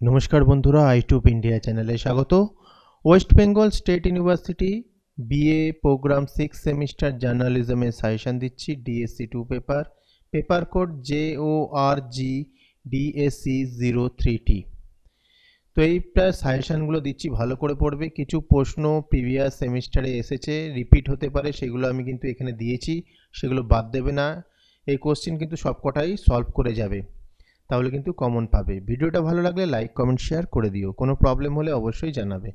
নমস্কার বন্ধুরা, আইটিউব ইন্ডিয়া চ্যানেলে স্বাগত। West Bengal State University BA programme 6 semester জার্নালিজমের সাজেশন দিচ্ছি। DSC 2 paper code JORG DSC 03T। তো এইটা সাজেশনগুলো দিচ্ছি, ভালো করে পড়বে। কিছু প্রশ্ন প্রিভিয়াস সেমিস্টারে এসেছে, রিপিট হতে পারে, সেগুলো আমি কিন্তু এখানে দিয়েছি, সেগুলো বাদ দেবে না। এই কোশ্চেন কিন্তু সবকটাই সলভ করে যাবে, তাহলে কিন্তু কমন পাবে। ভিডিওটা ভালো লাগলে লাইক কমেন্ট শেয়ার করে দিও। কোনো প্রবলেম হলে অবশ্যই জানাবে।